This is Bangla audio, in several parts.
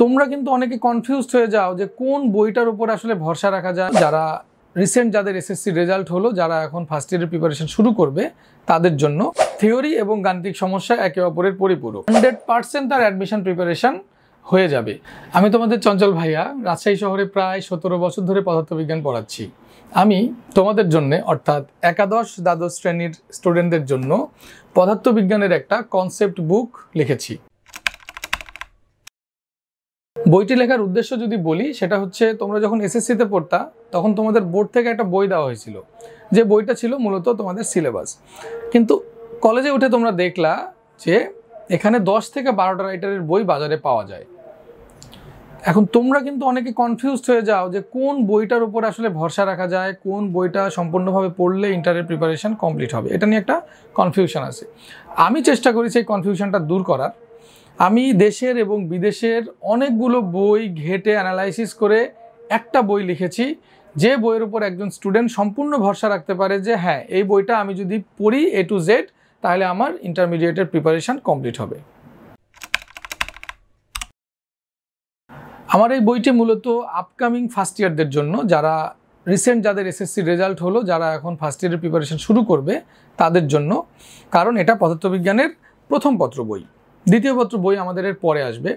তোমরা কিন্তু অনেকে কনফিউজড হয়ে যাও যে কোন বইটার উপর আসলে ভরসা রাখা যায়। যারা রিসেন্ট যাদের এসএসসি রেজাল্ট হলো, যারা এখন ফার্স্ট ইয়ারের প্রিপারেশন শুরু করবে, তাদের জন্য থিওরি এবং গাণিতিক সমস্যা একে অপরের পরিপূরক। 100% তার অ্যাডমিশন প্রিপারেশন হয়ে যাবে। আমি তোমাদের চঞ্চল ভাইয়া রাজশাহী শহরে প্রায় 17 বছর ধরে পদার্থবিজ্ঞান পড়াচ্ছি। আমি তোমাদের জন্য অর্থাৎ একাদশ দ্বাদশ শ্রেণীর স্টুডেন্টদের জন্য পদার্থবিজ্ঞানের একটা কনসেপ্ট বুক লিখেছি। বইটি লেখার উদ্দেশ্য যদি বলি, সেটা হচ্ছে তোমরা যখন এসএসসিতে পড়তা তখন তোমাদের বোর্ড থেকে একটা বই দেওয়া হয়েছিল, যে বইটা ছিল মূলত তোমাদের সিলেবাস। কিন্তু কলেজে উঠে তোমরা দেখলা যে এখানে 10 থেকে 12টা রাইটারের বই বাজারে পাওয়া যায়। এখন তোমরা কিন্তু অনেকে কনফিউজড হয়ে যাও যে কোন বইটার উপর আসলে ভরসা রাখা যায়, কোন বইটা সম্পূর্ণভাবে পড়লে ইন্টারের প্রিপারেশন কমপ্লিট হবে। এটা নিয়ে একটা কনফিউশন আছে। আমি চেষ্টা করেছি এই কনফিউশনটা দূর করার। আমি দেশের এবং বিদেশের অনেকগুলো বই ঘেটে অ্যানালাইসিস করে একটা বই লিখেছি, যে বইয়ের উপর একজন স্টুডেন্ট সম্পূর্ণ ভরসা রাখতে পারে যে হ্যাঁ, এই বইটা আমি যদি পড়ি A to Z তাহলে আমার ইন্টারমিডিয়েটের প্রিপারেশন কমপ্লিট হবে। আমার এই বইটি মূলত আপকামিং ফার্স্ট ইয়ারদের জন্য, যারা রিসেন্ট যাদের এসএসসি রেজাল্ট হলো, যারা এখন ফার্স্ট ইয়ারের প্রিপারেশন শুরু করবে, তাদের জন্য। কারণ এটা পদার্থবিজ্ঞানের প্রথম পত্র বই, দ্বিতীয় পত্র বই আমাদের এর পরে আসবে।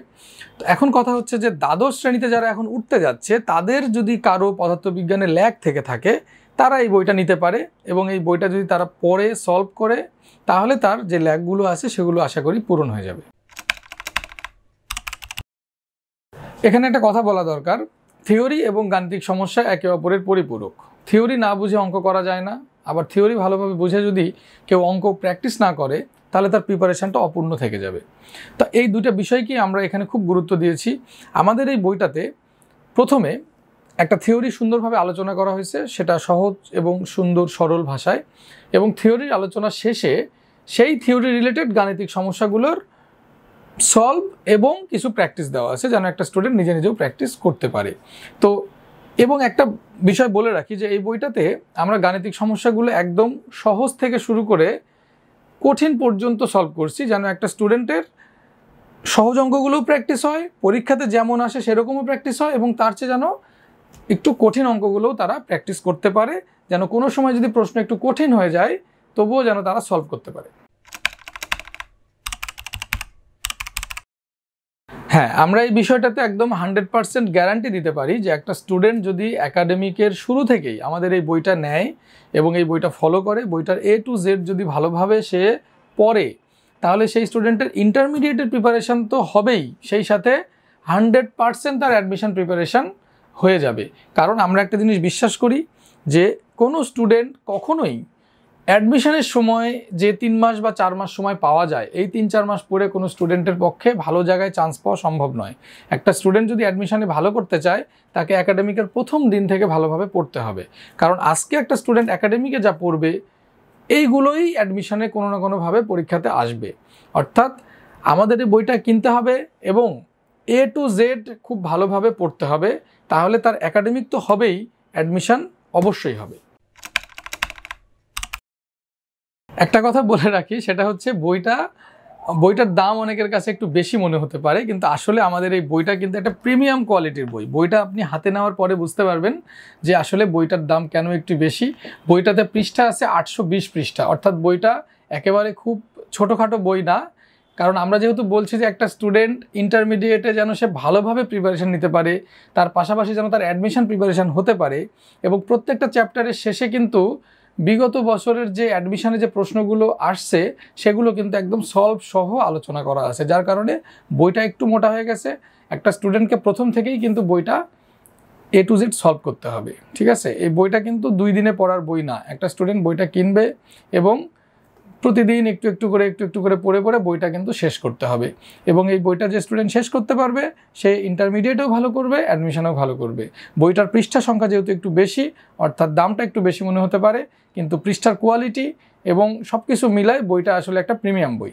তো এখন কথা হচ্ছে যে দ্বাদশ শ্রেণীতে যারা এখন উঠতে যাচ্ছে, তাদের যদি কারো পদার্থবিজ্ঞানে ল্যাগ থেকে থাকে, তারা এই বইটা নিতে পারে এবং এই বইটা যদি তারা পড়ে সলভ করে, তাহলে তার যে ল্যাগগুলো আছে সেগুলো আশা করি পূরণ হয়ে যাবে। এখানে একটা কথা বলা দরকার, থিওরি এবং গাণিতিক সমস্যা একে অপরের পরিপূরক। থিওরি না বুঝে অঙ্ক করা যায় না, আবার থিওরি ভালোভাবে বুঝে যদি কেউ অঙ্ক প্র্যাকটিস না করে তাহলে তার প্রিপারেশনটা অপূর্ণ থেকে যাবে। তো এই দুটো বিষয়কে আমরা এখানে খুব গুরুত্ব দিয়েছি। আমাদের এই বইটাতে প্রথমে একটা থিওরি সুন্দরভাবে আলোচনা করা হয়েছে, সেটা সহজ এবং সুন্দর সরল ভাষায়, এবং থিওরির আলোচনা শেষে সেই থিওরি রিলেটেড গাণিতিক সমস্যাগুলোর সলভ এবং কিছু প্র্যাকটিস দেওয়া আছে, যেন একটা স্টুডেন্ট নিজে নিজেও প্র্যাকটিস করতে পারে। তো এবং একটা বিষয় বলে রাখি যে এই বইটাতে আমরা গাণিতিক সমস্যাগুলো একদম সহজ থেকে শুরু করে কঠিন পর্যন্ত সলভ করছি, যেন একটা স্টুডেন্টের সহজ অঙ্কগুলোও প্র্যাকটিস হয়, পরীক্ষাতে যেমন আসে সেরকমও প্র্যাকটিস হয়, এবং তার চেয়ে যেন একটু কঠিন অঙ্কগুলোও তারা প্র্যাকটিস করতে পারে, যেন কোনো সময় যদি প্রশ্ন একটু কঠিন হয়ে যায় তবুও যেন তারা সলভ করতে পারে। হ্যাঁ, আমরা এই বিষয়টাতে একদম 100% গ্যারান্টি দিতে পারি যে একটা স্টুডেন্ট যদি একাডেমিকের শুরু থেকেই আমাদের এই বইটা নেয় এবং এই বইটা ফলো করে, বইটার A to Z যদি ভালোভাবে সে পড়ে, তাহলে সেই স্টুডেন্টের ইন্টারমিডিয়েটের প্রিপারেশন তো হবেই, সেই সাথে 100% তার অ্যাডমিশন প্রিপারেশন হয়ে যাবে। কারণ আমরা একটা জিনিস বিশ্বাস করি যে কোনো স্টুডেন্ট কখনোই অ্যাডমিশনের সময় যে 3 মাস বা 4 মাস সময় পাওয়া যায়, এই 3-4 মাস পরে কোনো স্টুডেন্টের পক্ষে ভালো জায়গায় চান্স পাওয়া সম্ভব নয়। একটা স্টুডেন্ট যদি অ্যাডমিশনে ভালো করতে চায়, তাকে একাডেমিকের প্রথম দিন থেকে ভালোভাবে পড়তে হবে। কারণ আজকে একটা স্টুডেন্ট একাডেমিকে যা পড়বে, এইগুলোই অ্যাডমিশনে কোনো না কোনোভাবে পরীক্ষাতে আসবে। অর্থাৎ আমাদের এই বইটা কিনতে হবে এবং A to Z খুব ভালোভাবে পড়তে হবে, তাহলে তার একাডেমিক তো হবেই, অ্যাডমিশন অবশ্যই হবে। একটা কথা বলে রাখি, সেটা হচ্ছে বইটার দাম অনেকের কাছে একটু বেশি মনে হতে পারে, কিন্তু আসলে আমাদের এই বইটা কিন্তু একটা প্রিমিয়াম কোয়ালিটির বই। বইটা আপনি হাতে নেওয়ার পরে বুঝতে পারবেন যে আসলে বইটার দাম কেন একটু বেশি। বইটাতে পৃষ্ঠা আছে 820 পৃষ্ঠা, অর্থাৎ বইটা একেবারে খুব ছোটোখাটো বই না। কারণ আমরা যেহেতু বলছি যে একটা স্টুডেন্ট ইন্টারমিডিয়েটে যেন সে ভালোভাবে প্রিপারেশন নিতে পারে, তার পাশাপাশি যেন তার অ্যাডমিশন প্রিপারেশন হতে পারে, এবং প্রত্যেকটা চ্যাপ্টারের শেষে কিন্তু বিগত বছরের যে অ্যাডমিশনে যে প্রশ্নগুলো আসছে সেগুলো কিন্তু একদম সলভ সহ আলোচনা করা আছে, যার কারণে বইটা একটু মোটা হয়ে গেছে। একটা স্টুডেন্টকে প্রথম থেকেই কিন্তু বইটা A to Z সলভ করতে হবে, ঠিক আছে? এই বইটা কিন্তু 2 দিনে পড়ার বই না। একটা স্টুডেন্ট বইটা কিনবে এবং প্রতিদিন একটু একটু করে পড়ে বইটা কিন্তু শেষ করতে হবে, এবং এই বইটা যে স্টুডেন্ট শেষ করতে পারবে সে ইন্টারমিডিয়েটেও ভালো করবে, অ্যাডমিশনেও ভালো করবে। বইটার পৃষ্ঠা সংখ্যা যেহেতু একটু বেশি, অর্থাৎ দামটা একটু বেশি মনে হতে পারে, কিন্তু পৃষ্ঠার কোয়ালিটি এবং সব কিছু মিলায় বইটা আসলে একটা প্রিমিয়াম বই।